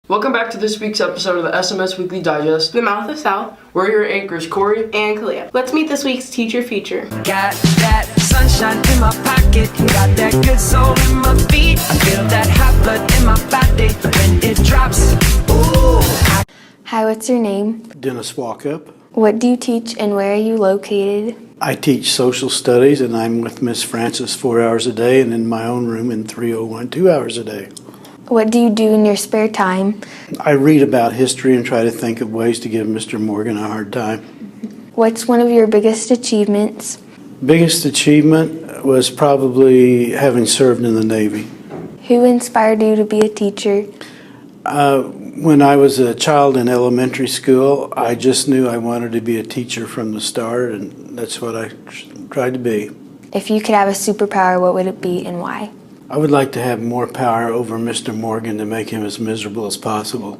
Welcome back to this week's episode of the SMS Weekly Digest, The Mouth of South. We're your anchors, Corey and Kalia. Let's meet this week's teacher feature. Got that sunshine in my pocket, got that good soul in my feet. I feel that hot blood in my body when it drops. Ooh. Hi, what's your name? Dennis Walkup. What do you teach and where are you located? I teach social studies and I'm with Miss Francis 4 hours a day and in my own room in 301 2 hours a day. What do you do in your spare time? I read about history and try to think of ways to give Mr. Morgan a hard time. What's one of your biggest achievements? Biggest achievement was probably having served in the Navy. Who inspired you to be a teacher? When I was a child in elementary school, I just knew I wanted to be a teacher from the start, and that's what I tried to be. If you could have a superpower, what would it be and why? I would like to have more power over Mr. Morgan to make him as miserable as possible.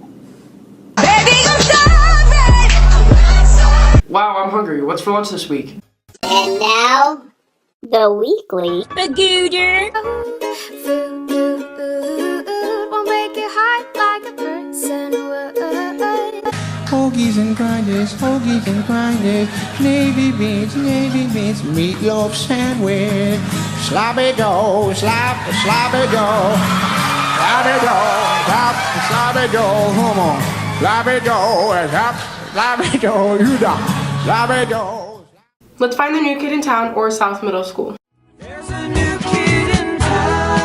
Wow, I'm hungry. What's for lunch this week? And now, the weekly. The Gooder. Food will make you hot like a person would. Hoagies and grinders, navy beans, meatloaf sandwich, sloppy dough, sloppy dough, sloppy dough, come on, sloppy dough, you know, sloppy dough. Let's find the new kid in town or South Middle School. There's a new kid in town.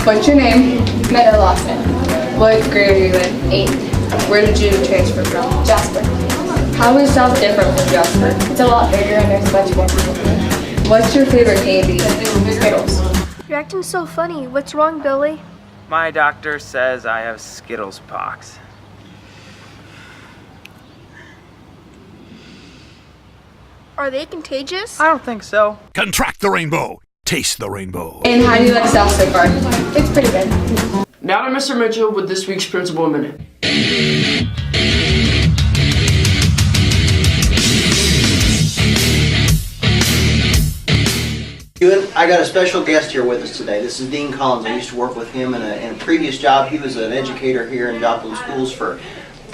What's your name? Meadow Lawson. What grade are you in? 8th. Where did you transfer from? Jasper. How is South different from Jasper? It's a lot bigger and there's a bunch more people. What's your favorite candy? Skittles. You're acting so funny. What's wrong, Billy? My doctor says I have Skittles pox. Are they contagious? I don't think so. Contract the rainbow. Taste the rainbow. And how do you like South so far? It's pretty good. Now to Mr. Mitchell with this week's Principal Minute. I got a special guest here with us today. This is Dean Collins. I used to work with him in a previous job. He was an educator here in Joplin Schools for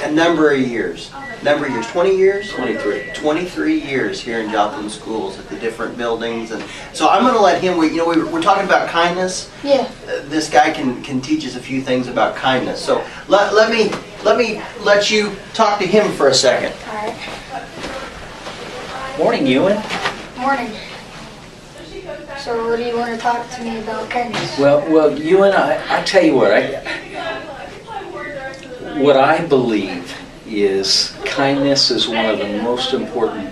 a number of years. 20 years? 23. 23 years here in Joplin Schools at the different buildings. And so I'm going to let him, we're talking about kindness. Yeah. This guy can teach us a few things about kindness. So let me let you talk to him for a second. All right. Morning, Ewan. Morning. So what do you want to talk to me about kindness? Well, Ewan, I tell you what I believe is kindness is one of the most important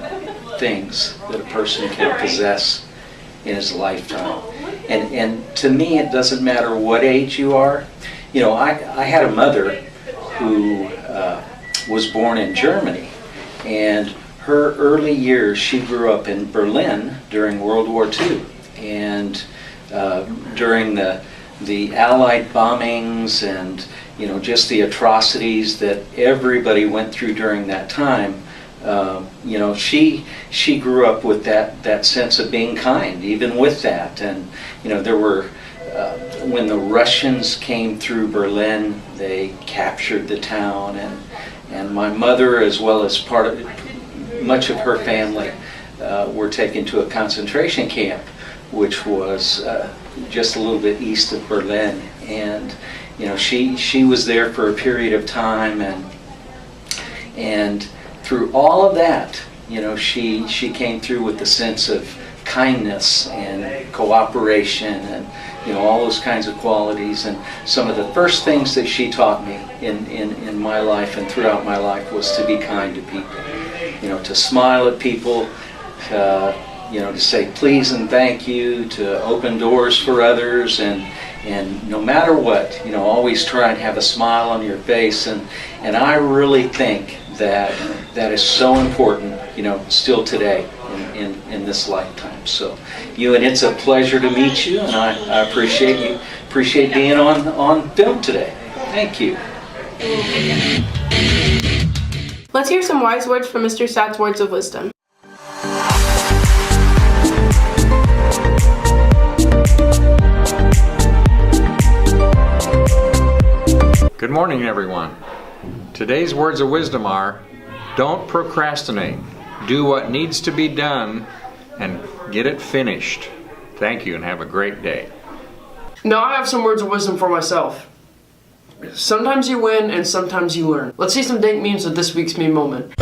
things that a person can possess in his lifetime. And to me, it doesn't matter what age you are. You know, I had a mother who was born in Germany, and her early years, she grew up in Berlin during World War II. And during the Allied bombings and just the atrocities that everybody went through during that time, she grew up with that sense of being kind, even with that. And there were when the Russians came through Berlin, they captured the town, and my mother, as well as much of her family, were taken to a concentration camp, which was just a little bit east of Berlin. And she was there for a period of time, and through all of that, she came through with the sense of kindness and cooperation and all those kinds of qualities. And some of the first things that she taught me in my life and throughout my life was to be kind to people, to smile at people, to say please and thank you, to open doors for others, and no matter what, always try and have a smile on your face. And I really think that is so important, still today in this lifetime. So, Ewan, it's a pleasure to meet you, and I appreciate being on film today. Thank you. Let's hear some wise words from Mr. Sat's words of wisdom. Good morning, everyone. Today's words of wisdom are, don't procrastinate. Do what needs to be done and get it finished. Thank you and have a great day. Now I have some words of wisdom for myself. Sometimes you win and sometimes you learn. Let's see some dank memes of this week's meme moment.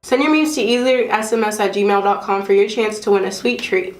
Send your memes to either sms@gmail.com for your chance to win a sweet treat.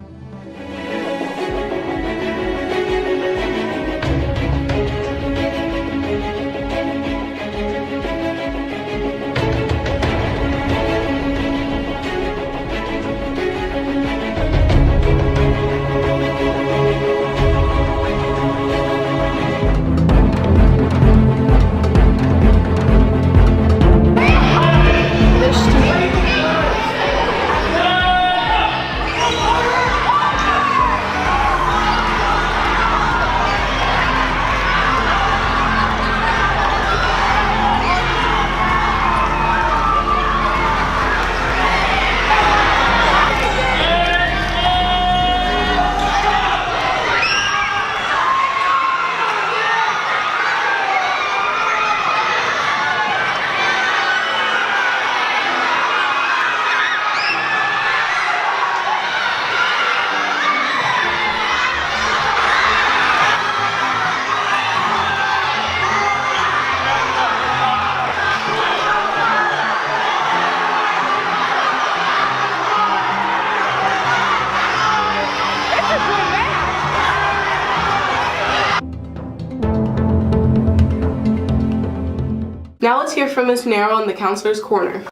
Now let's hear from Ms. Narrow in the Counselor's Corner.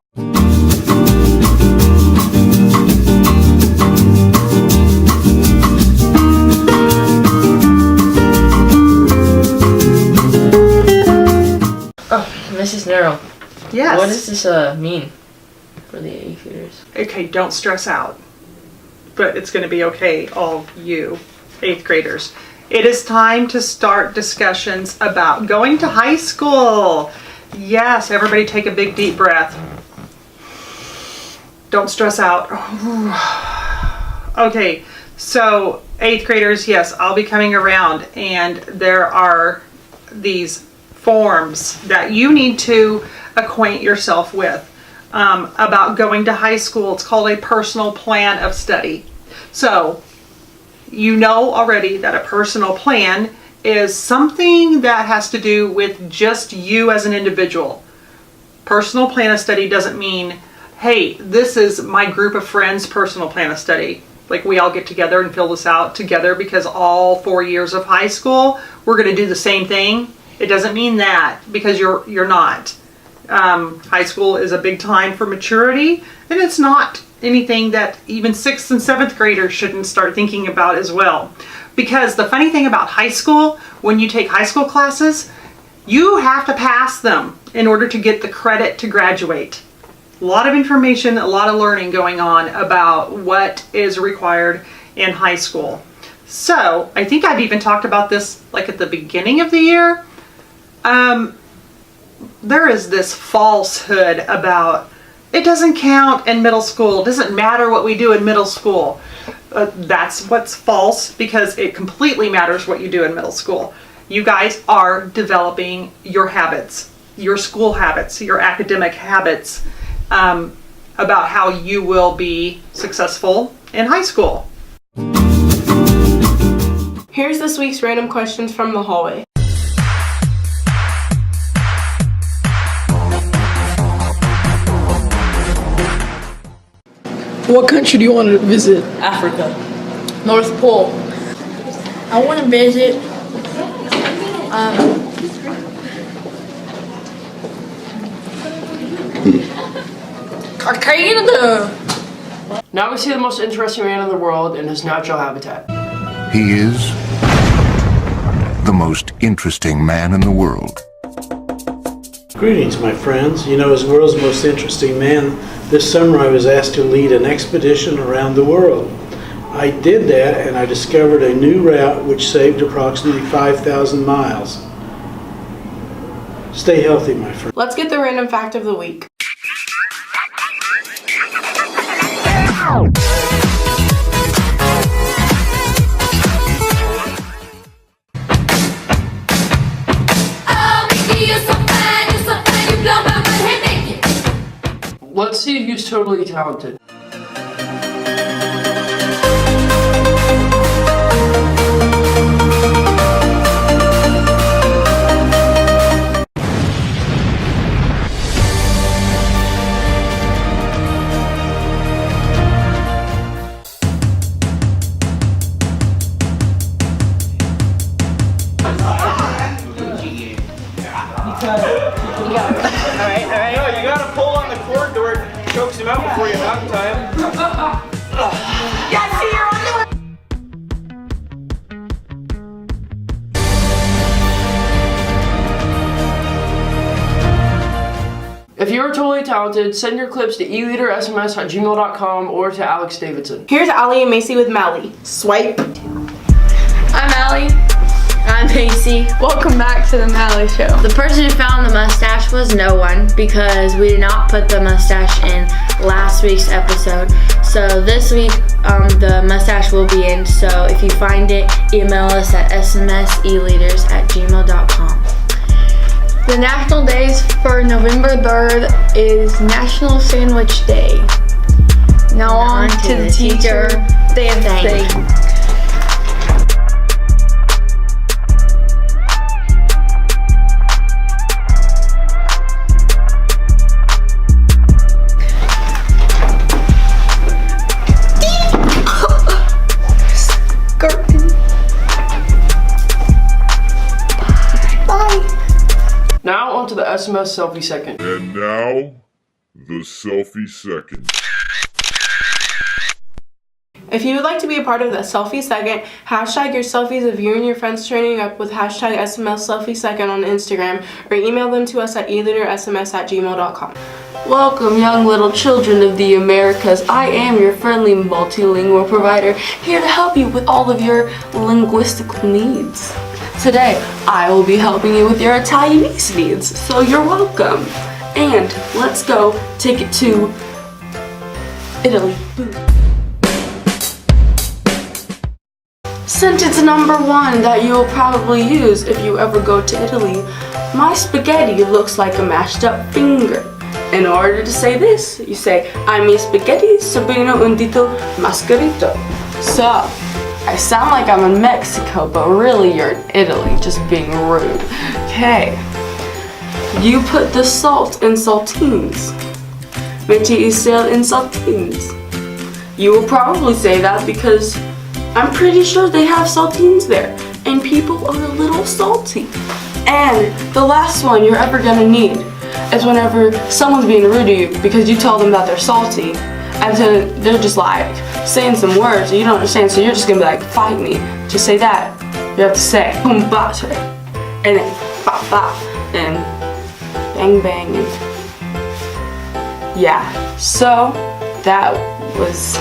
Oh, Mrs. Narrow. Yes? What does this mean for the 8th graders? Okay, don't stress out. But it's going to be okay, all you 8th graders. It is time to start discussions about going to high school. Yes, everybody take a big deep breath. Don't stress out. Okay, so 8th graders, yes, I'll be coming around and there are these forms that you need to acquaint yourself with about going to high school. It's called a personal plan of study. So you know already that a personal plan is something that has to do with just you as an individual. Personal plan of study doesn't mean, hey, this is my group of friends' personal plan of study. Like we all get together and fill this out together because all 4 years of high school, we're going to do the same thing. It doesn't mean that because you're not. High school is a big time for maturity, and it's not anything that even 6th and 7th graders shouldn't start thinking about as well. Because the funny thing about high school, when you take high school classes, you have to pass them in order to get the credit to graduate. A lot of information, a lot of learning going on about what is required in high school. So, I think I've even talked about this like at the beginning of the year. There is this falsehood about it doesn't count in middle school. It doesn't matter what we do in middle school. That's what's false because it completely matters what you do in middle school. You guys are developing your habits, your school habits, your academic habits. about how you will be successful in high school. Here's this week's random questions from the hallway. What country do you want to visit? Africa. North Pole. I want to visit Canada. Now we see the most interesting man in the world in his natural habitat. He is the most interesting man in the world. Greetings, my friends. You know, as the world's most interesting man, this summer I was asked to lead an expedition around the world. I did that, and I discovered a new route which saved approximately 5,000 miles. Stay healthy, my friend. Let's get the random fact of the week. Let's see who's totally talented. You gotta pull on the cord to where it chokes him out before you knock time. Yeah, see, you're on the way. If you are totally talented, send your clips to eleadersms@gmail.com or to Alex Davidson. Here's Allie and Macy with Mallee. Swipe. I'm Allie. I'm Macy. Welcome back to the Mallee Show. The person who found the mustache was no one because we did not put the mustache in last week's episode. So this week, the mustache will be in. So if you find it, email us at smseleaders@gmail.com. The national days for November 3rd is National Sandwich Day. Now on to the teacher thing. Now on to the SMS selfie second. And now, the selfie second. If you would like to be a part of the selfie second, hashtag your selfies of you and your friends turning up with hashtag SMS selfie second on Instagram, or email them to us at eleadersms@gmail.com. Welcome, young little children of the Americas. I am your friendly multilingual provider, here to help you with all of your linguistical needs. Today, I will be helping you with your Italianese needs, so you're welcome. And let's go take it to Italy. Sentence number 1 that you'll probably use if you ever go to Italy. My spaghetti looks like a mashed up finger. In order to say this, you say, I mi spaghetti sono un dito mascherito. So, I sound like I'm in Mexico, but really you're in Italy, just being rude. Okay. You put the salt in saltines. Metti il sale in saltines. You will probably say that because I'm pretty sure they have saltines there, and people are a little salty. And the last one you're ever gonna need is whenever someone's being rude to you because you tell them that they're salty, and then they're just like saying some words and you don't understand, so you're just gonna be like, fight me. To say that, you have to say kumbate, and then ba ba, and bang bang, and yeah. So that was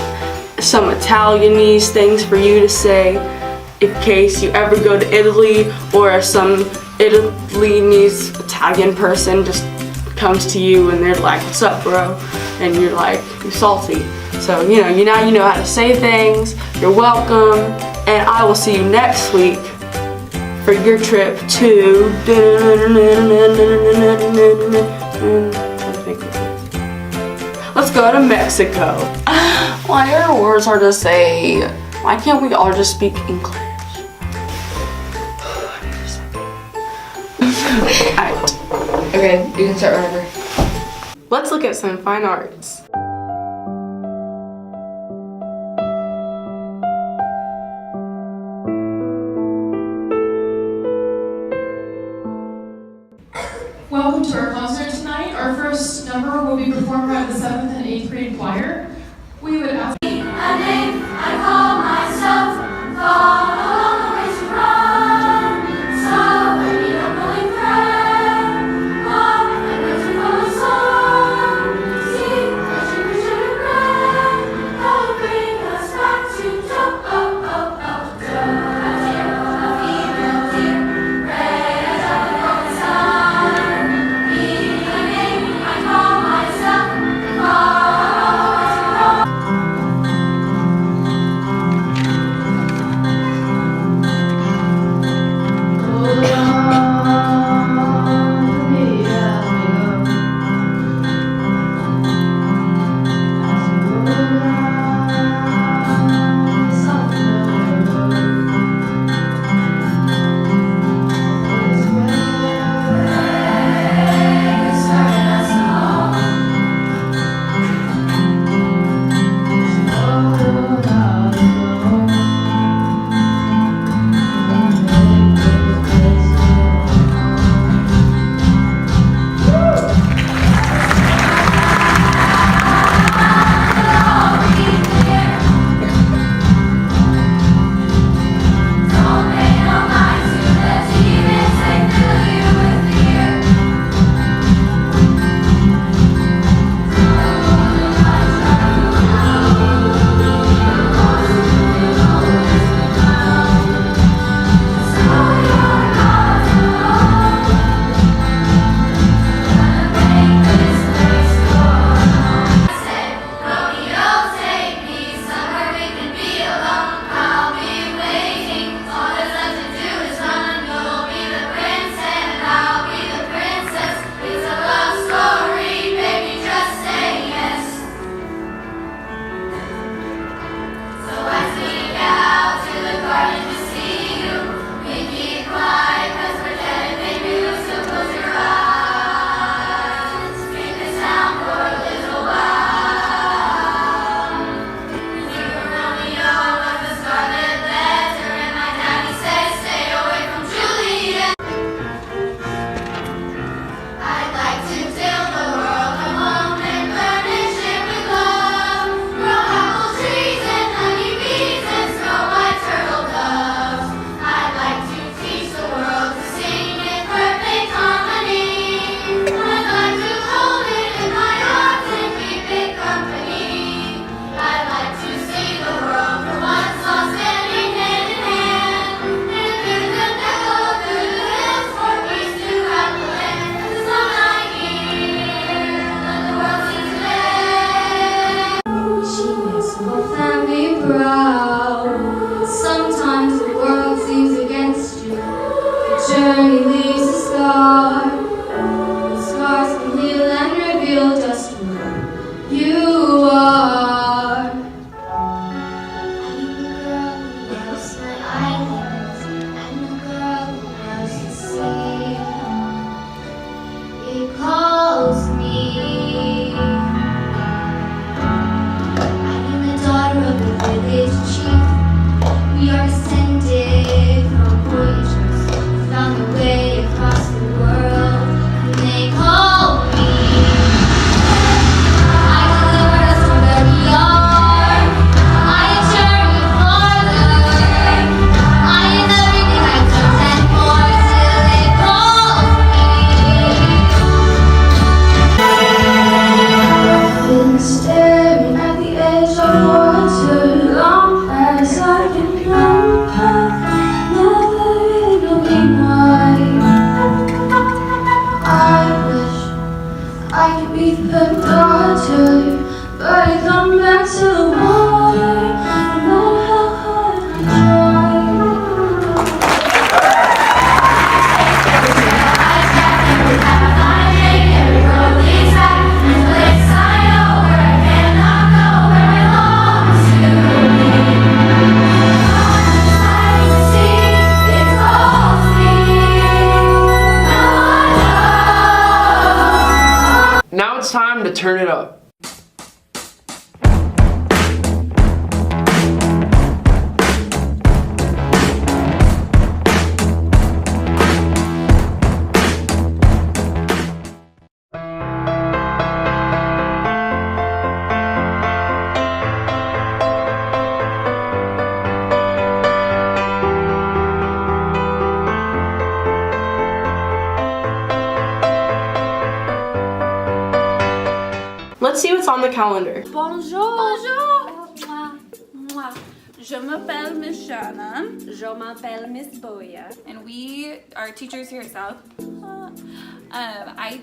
some Italianese things for you to say in case you ever go to Italy, or some Italyese Italian person just comes to you and they're like, what's up, bro? And you're like, you're salty. So, now you know how to say things. You're welcome. And I will see you next week for your trip to... Let's go to Mexico. Why are words hard to say? Why can't we all just speak English? Alright. Okay, you can start whenever. Let's look at some fine arts. Welcome to our concert tonight. Our first number will be performed by the 7th and 8th grade choir. We would ask A name I call myself, far along the way to run. So I need a willing friend. I'm waiting for the sun. See, Christian bread. That will bring us back to jump. A female deer, red as a golden sun. Me, a name I call myself, far along the way to run. journey leaves a scar. The scars can heal and reveal just who you are. I'm the girl who loves my islands. I'm the girl who loves the sea. It calls me. I am the daughter of the village chief. We are descended from voyagers who found the way to turn it up. Let's see what's on the calendar. Bonjour. Bonjour. Moi. Je m'appelle Miss Shannon. Je m'appelle Miss Boya. And we are teachers here at South. I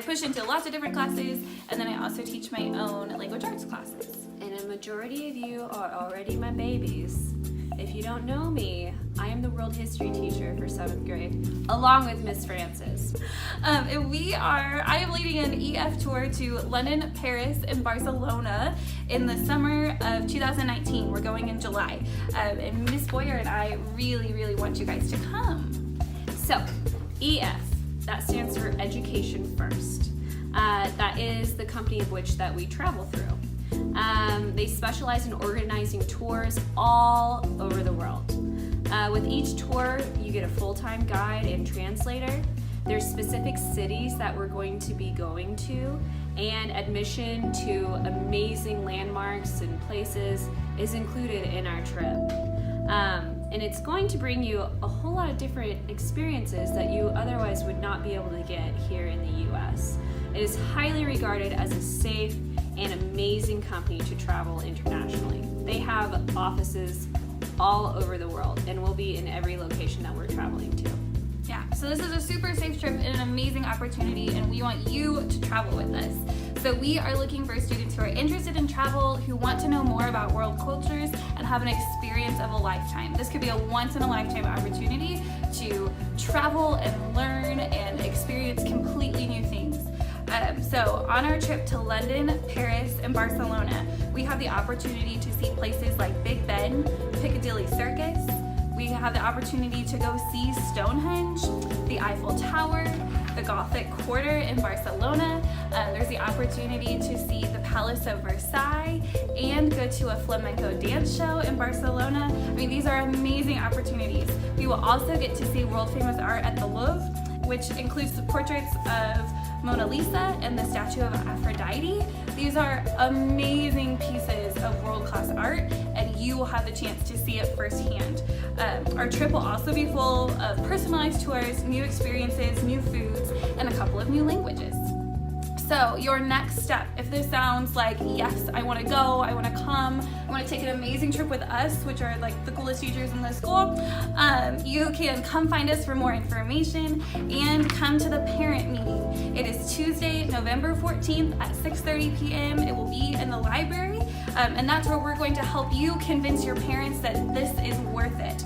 push into lots of different classes, and then I also teach my own language arts classes. And a majority of you are already my babies. If you don't know me, I am the world history teacher for 7th grade, along with Miss Francis. I am leading an EF tour to London, Paris, and Barcelona in the summer of 2019. We're going in July. And Miss Boyer and I really, really want you guys to come. So, EF, that stands for Education First. That is the company of which that we travel through. They specialize in organizing tours all over the world. With each tour, you get a full-time guide and translator. There's specific cities that we're going to be going to, and admission to amazing landmarks and places is included in our trip. And it's going to bring you a whole lot of different experiences that you otherwise would not be able to get here in the US. It is highly regarded as a safe and amazing company to travel internationally. They have offices all over the world and will be in every location that we're traveling to. Yeah, so this is a super safe trip and an amazing opportunity, and we want you to travel with us. So we are looking for students who are interested in travel, who want to know more about world cultures, and have an experience of a lifetime. This could be a once-in-a-lifetime opportunity to travel and learn and experience completely new things. So on our trip to London, Paris, and Barcelona, we have the opportunity to see places like Big Ben, Piccadilly Circus. We have the opportunity to go see Stonehenge, the Eiffel Tower, the Gothic Quarter in Barcelona. There's the opportunity to see the Palace of Versailles and go to a flamenco dance show in Barcelona. I mean, these are amazing opportunities. We will also get to see world famous art at the Louvre, which includes the portraits of Mona Lisa and the statue of Aphrodite. These are amazing pieces of world-class art, and you will have the chance to see it firsthand. Our trip will also be full of personalized tours, new experiences, new foods, and a couple of new languages. So your next step, if this sounds like, yes, I want to go, I want to come, I want to take an amazing trip with us, which are like the coolest teachers in the school, you can come find us for more information and come to the parent meeting. It is Tuesday, November 14th at 6:30 p.m. It will be in the library, and that's where we're going to help you convince your parents that this is worth it.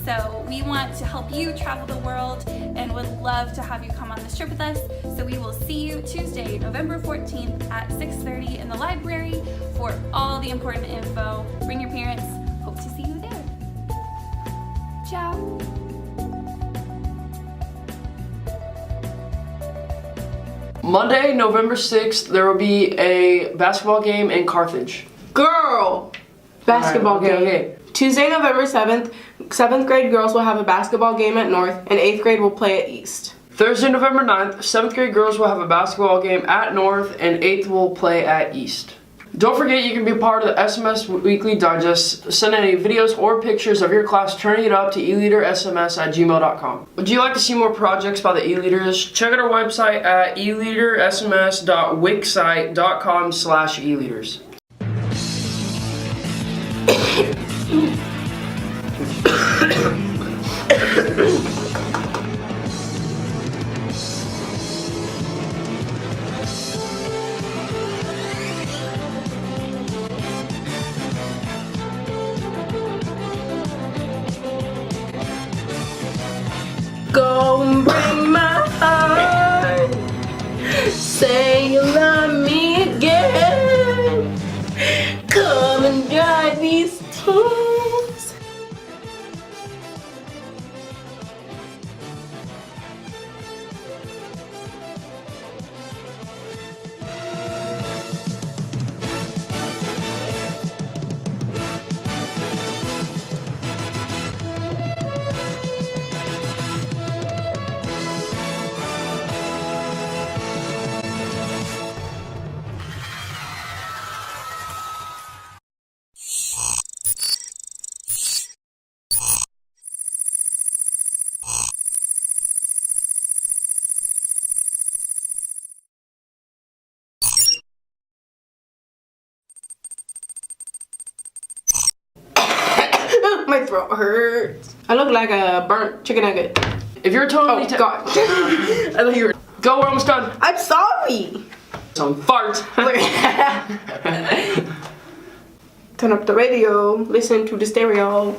So we want to help you travel the world and would love to have you come on this trip with us. So we will see you Tuesday, November 14th at 6:30 in the library for all the important info. Bring your parents. Hope to see you there. Ciao. Monday, November 6th, there will be a basketball game in Carthage. Girl! Basketball game. Okay. Tuesday, November 7th, 7th grade girls will have a basketball game at North, and 8th grade will play at East. Thursday, November 9th, 7th grade girls will have a basketball game at North, and 8th will play at East. Don't forget you can be part of the SMS Weekly Digest. Send any videos or pictures of your class turning it up to eleadersms@gmail.com. Would you like to see more projects by the e-leaders? Check out our website at eleadersms.wixsite.com/eleaders. Go and break my heart. Say you love me again. Come and dry these tears. look like a burnt chicken nugget. If you're totally God. I thought you were. Go, we're almost done. I'm sorry. Some farts. Turn up the radio. Listen to the stereo.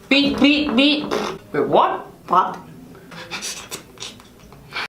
Beat, beat, beat. Wait, what? What?